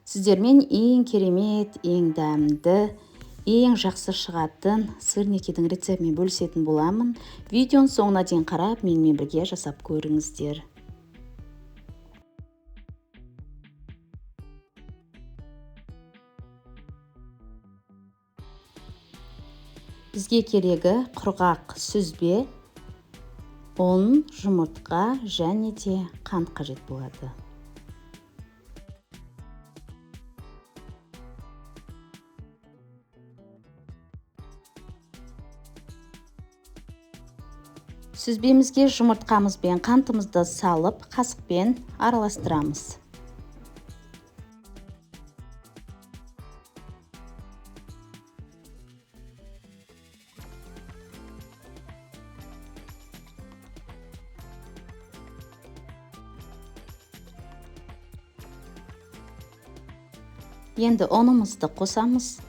Сіздермен ең керемет, ең дәмді, ең жақсы шығатын сырникидің рецептімен бөлісетін боламын. Видеоның соңына дейін қарап, менімен бірге жасап көріңіздер. Бізге керегі құрғақ сүзбе, ұн, жұмыртқа және де қант қажет болады. Сүзбемізге жұмыртқамыз бен қантымызды салып, қасықпен араластырамыз. Енді ұнымызды қосамыз.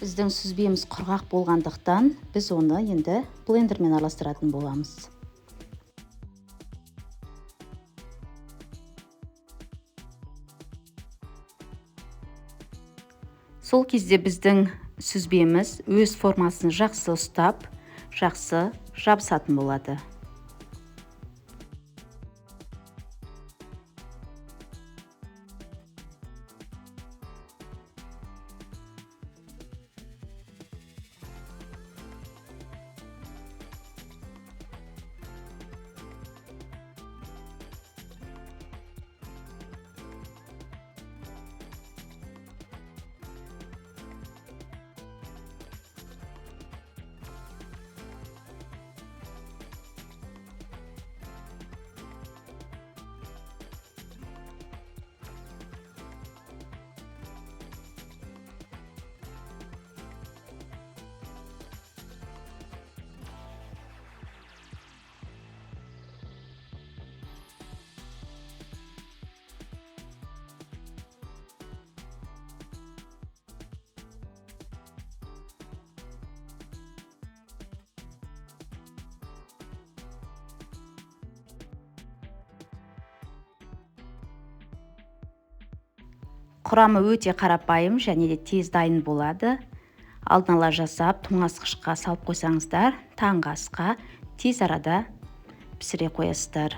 Біздің сүзбеміз құрғақ болғандықтан, біз оны енді блендермен араластыратын боламыз. Сол кезде біздің сүзбеміз өз формасын жақсы ұстап, жақсы жабысатын болады. Құрамы өте қарапайым және де тез дайын болады. Алдын ала жасап, тоңазытқышқа салып қойсаңыздар, таңғы асқа тез арада пісіре қоясыздар.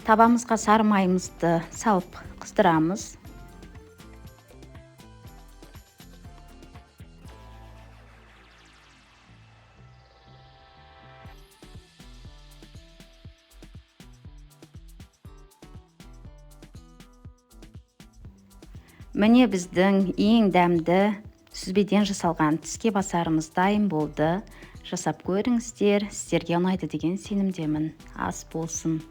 Табамызға сары майымызды салып қыздырамыз. Міне біздің ең дәмді сүзбеден жасалған тіске басарымыз дайын болды. Жасап көріңіздер, сіздерге ұнайды деген сенімдемін. Ас болсын.